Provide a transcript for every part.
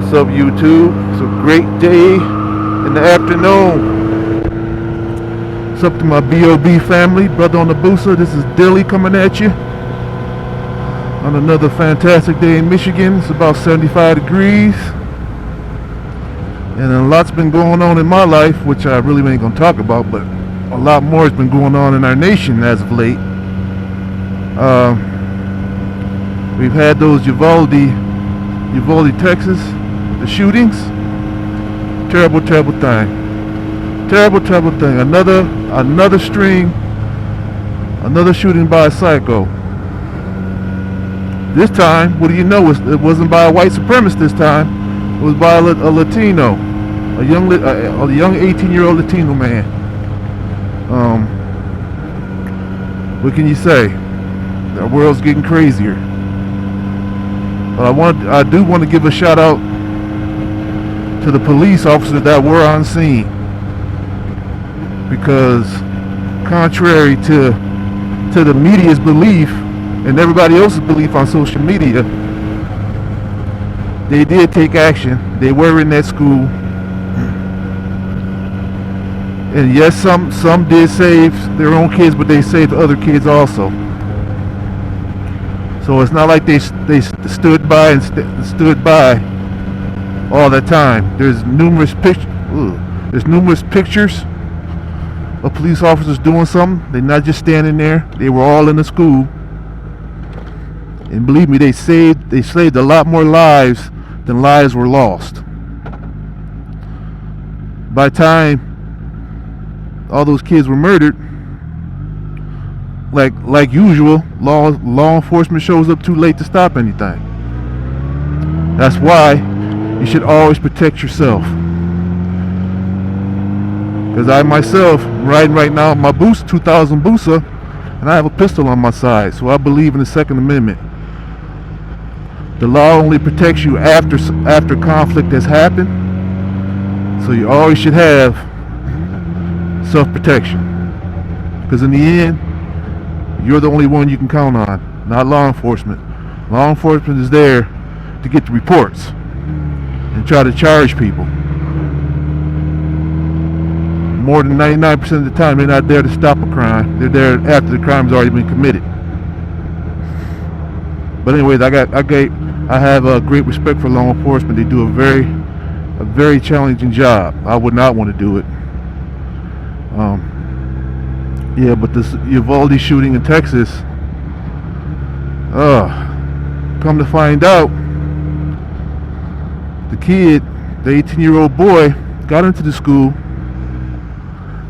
What's up, YouTube? It's a great day in the afternoon. What's up to my BOB family, brother on the booster? This is Dilly coming at you on another fantastic day in Michigan. It's about 75 degrees. And a lot's been going on in my life, which I really ain't gonna talk about, but a lot more has been going on in our nation as of late. We've had those Uvalde, Texas, the shootings. Terrible thing. Another shooting by a psycho. This time, what do you know? It wasn't by a white supremacist this time. It was by a Latino, a young 18-year-old Latino man. What can you say? The world's getting crazier. But I do want to give a shout out to the police officers that were on scene, because contrary to the media's belief and everybody else's belief on social media, they did take action. They were in that school, and yes, some did save their own kids, but they saved other kids also. So it's not like they stood by all the time. There's numerous pictures of police officers doing something. They're not just standing there. They were all in the school, and believe me, they saved a lot more lives than lives were lost. By the time all those kids were murdered, like usual, law enforcement shows up too late to stop anything. That's why you should always protect yourself. Because I myself am riding right now my 2000 Busa, and I have a pistol on my side, so I believe in the Second Amendment. The law only protects you after conflict has happened, so you always should have self-protection. Because in the end, you're the only one you can count on, not law enforcement. Law enforcement is there to get the reports and try to charge people. More than 99% of the time, they're not there to stop a crime. They're there after the crime's already been committed. But anyways, I have a great respect for law enforcement. They do a very challenging job. I would not want to do it. Yeah, but this Uvalde shooting in Texas, come to find out, the 18-year-old boy, got into the school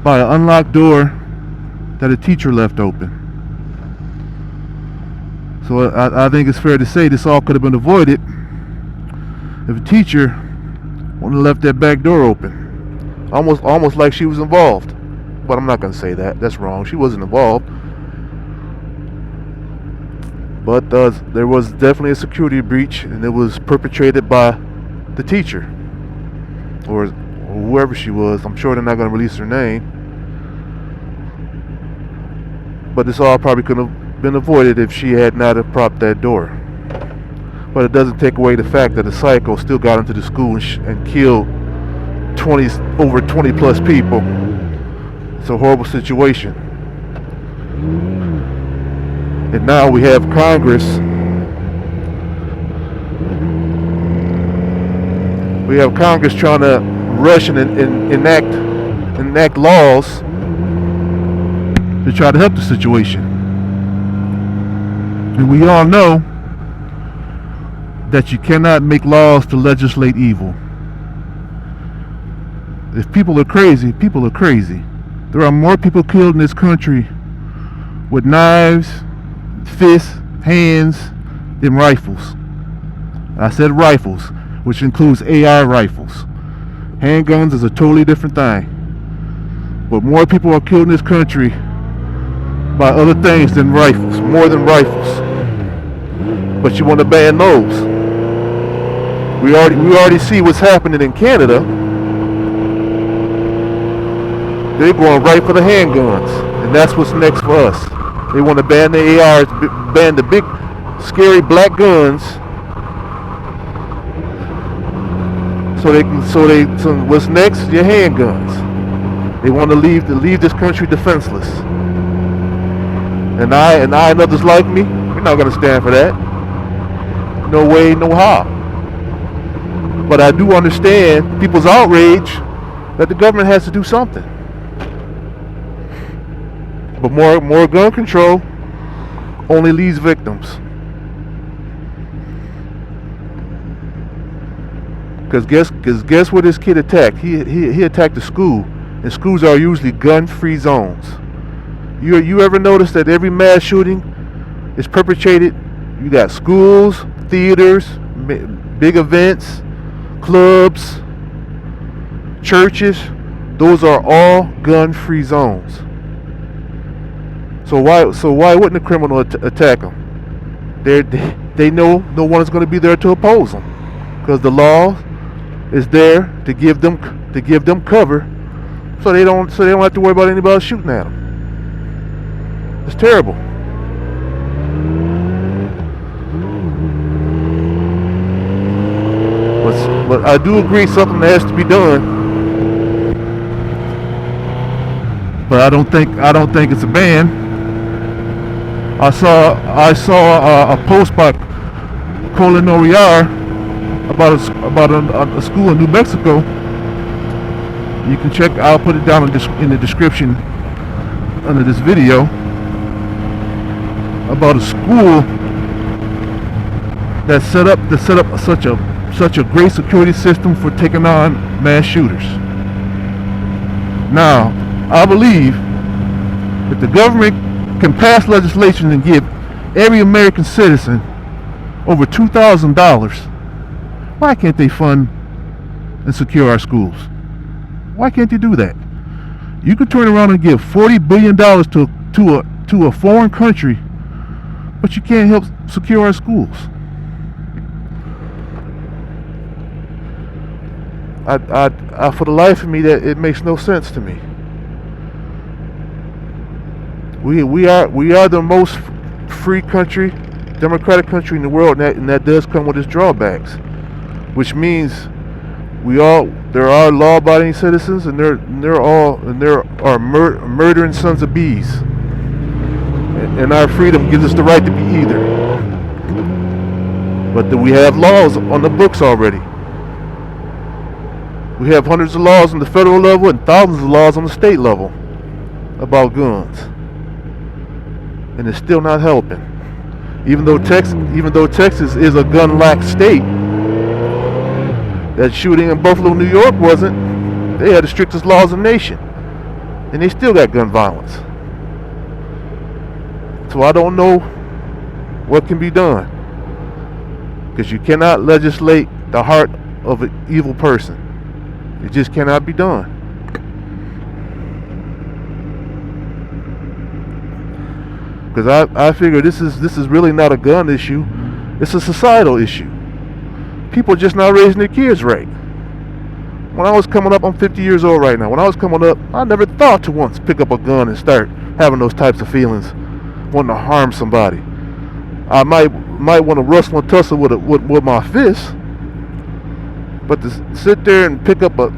by an unlocked door that a teacher left open. So I think it's fair to say this all could have been avoided if a teacher wouldn't have left that back door open. Almost like she was involved. But I'm not going to say that. That's wrong. She wasn't involved. But there was definitely a security breach, and it was perpetrated by the teacher or whoever she was. I'm sure they're not going to release her name. But this all probably could have been avoided if she had not have propped that door. But it doesn't take away the fact that the psycho still got into the school and killed over 20 plus people. It's a horrible situation. And now we have Congress. We have Congress trying to rush and enact laws to try to help the situation. And we all know that you cannot make laws to legislate evil. If people are crazy, people are crazy. There are more people killed in this country with knives, fists, hands than rifles. I said rifles, which includes AR rifles. Handguns is a totally different thing. But more people are killed in this country by other things than rifles, more than rifles. But you want to ban those. We already see what's happening in Canada. They're going right for the handguns, and that's what's next for us. They want to ban the ARs, ban the big, scary black guns, So what's next? Your handguns. They want to leave this country defenseless. And I and others like me, we're not gonna stand for that. No way, no how. But I do understand people's outrage that the government has to do something. But more gun control only leaves victims. Cause guess what this kid attacked? He attacked a school, and schools are usually gun-free zones. You ever notice that every mass shooting is perpetrated? You got schools, theaters, big events, clubs, churches. Those are all gun-free zones. So why wouldn't a criminal attack them? They know no one is going to be there to oppose them, because the law is there to give them cover, so they don't have to worry about anybody shooting at them. It's terrible. But I do agree something has to be done. But I don't think it's a ban. I saw a post by Colin Noriar about a school in New Mexico. You can check. I'll put it down in the description under this video. About a school that set up such a great security system for taking on mass shooters. Now, I believe that the government can pass legislation and give every American citizen over $2,000. Why can't they fund and secure our schools? Why can't they do that? You could turn around and give $40 billion to a foreign country, but you can't help secure our schools. I for the life of me, that it makes no sense to me. We are the most free country, democratic country in the world, and that does come with its drawbacks, which means there are law-abiding citizens, and there are murdering sons of bees, and our freedom gives us the right to be either. But we have laws on the books already. We have hundreds of laws on the federal level and thousands of laws on the state level about guns, and it's still not helping. Even though Texas is a gun-lax state, that shooting in Buffalo, New York wasn't. They had the strictest laws in the nation, and they still got gun violence. So I don't know what can be done, because you cannot legislate the heart of an evil person. It just cannot be done. Because I figure this is really not a gun issue. It's a societal issue. People are just not raising their kids right. When I was coming up, I'm 50 years old right now. When I was coming up, I never thought to once pick up a gun and start having those types of feelings, wanting to harm somebody. I might want to rustle and tussle with my fists, but to sit there and pick up a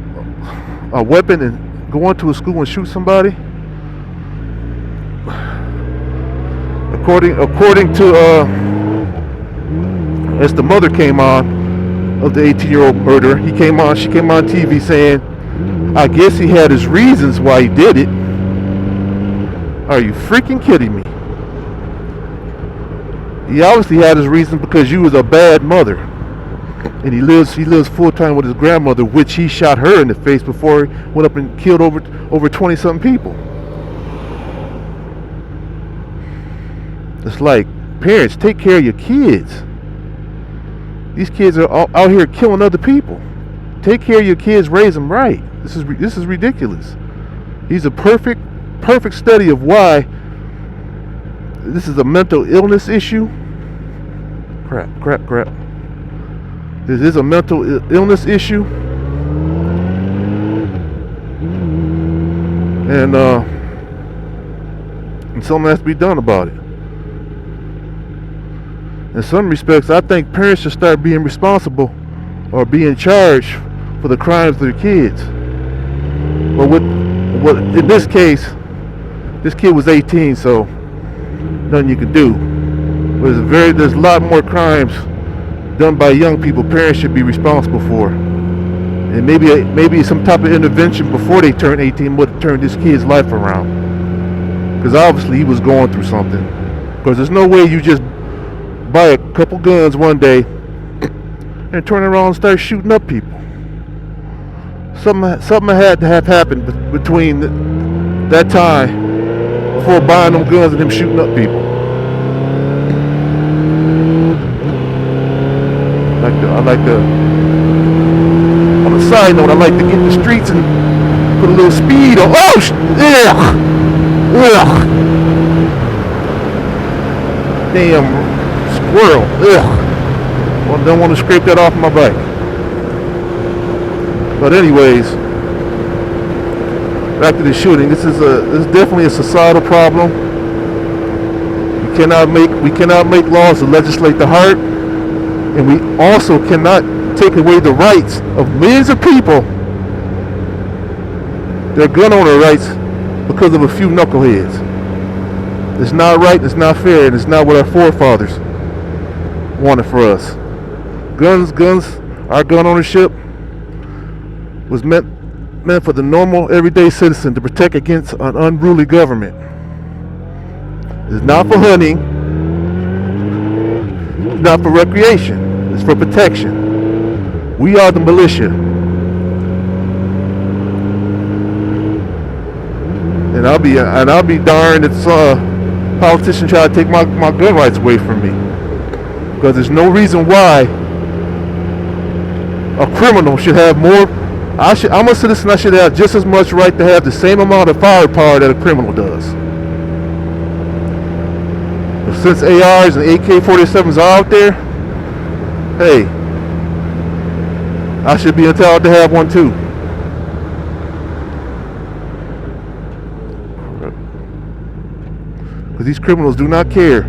weapon and go into a school and shoot somebody, according to as the mother came on of the 18-year-old murderer, she came on TV saying, I guess he had his reasons why he did it. Are you freaking kidding me? He obviously had his reasons because you was a bad mother. And he lives full time with his grandmother, which he shot her in the face before he went up and killed over 20-something people. It's like, parents, take care of your kids. These kids are out here killing other people. Take care of your kids, raise them right. This is ridiculous. He's a perfect study of why this is a mental illness issue. Crap. This is a mental illness issue, and something has to be done about it. In some respects, I think parents should start being responsible or be in charge for the crimes of their kids. But what in this case, this kid was 18, so nothing you can do. But there's a lot more crimes done by young people parents should be responsible for. And maybe some type of intervention before they turn 18 would have turned this kid's life around. Because obviously he was going through something. Because there's no way you just buy a couple guns one day and turn around and start shooting up people. Something had to have happened between that time before buying them guns and him shooting up people. On a side note, I like to get in the streets and put a little speed on. Damn squirrel. Well, don't want to scrape that off my bike. But anyways, back to the shooting. This is definitely a societal problem. We cannot make laws to legislate the heart, and we also cannot take away the rights of millions of people, their gun owner rights, because of a few knuckleheads. It's not right, it's not fair, and it's not what our forefathers wanted for us. Our gun ownership was meant for the normal, everyday citizen to protect against an unruly government. It's not for hunting, it's not for recreation, it's for protection. We are the militia. And I'll be darned if politicians try to take my gun rights away from me. Because there's no reason why a criminal should have more. I'm a citizen, I should have just as much right to have the same amount of firepower that a criminal does. But since ARs and AK-47s are out there, hey, I should be entitled to have one too. Because these criminals do not care.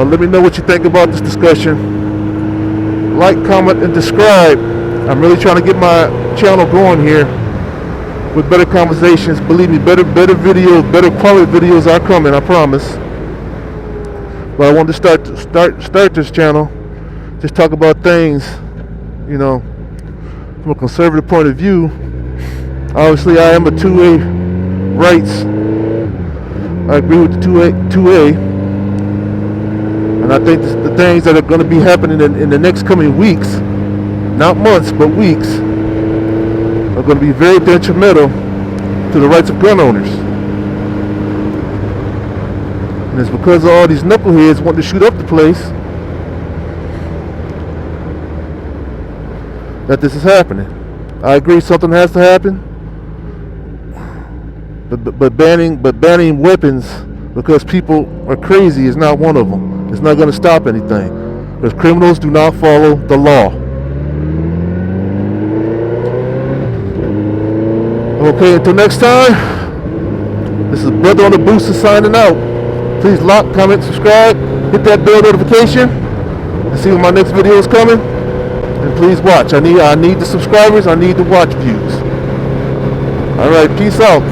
Let me know what you think about this discussion. Like, comment, and subscribe. I'm really trying to get my channel going here with better conversations. Believe me, better videos, better quality videos are coming, I promise. But I wanted to start this channel, just talk about things, you know, from a conservative point of view. Obviously, I am a 2A rights. I agree with the 2A. And I think the things that are going to be happening in the next coming weeks, not months, but weeks, are going to be very detrimental to the rights of gun owners. And it's because of all these knuckleheads wanting to shoot up the place that this is happening. I agree something has to happen, but banning weapons because people are crazy is not one of them. It's not going to stop anything, because criminals do not follow the law. Okay, until next time, this is Brother on the Booster signing out. Please like, comment, subscribe, hit that bell notification to see when my next video is coming. And please watch. I need the subscribers, I need the watch views. Alright, peace out.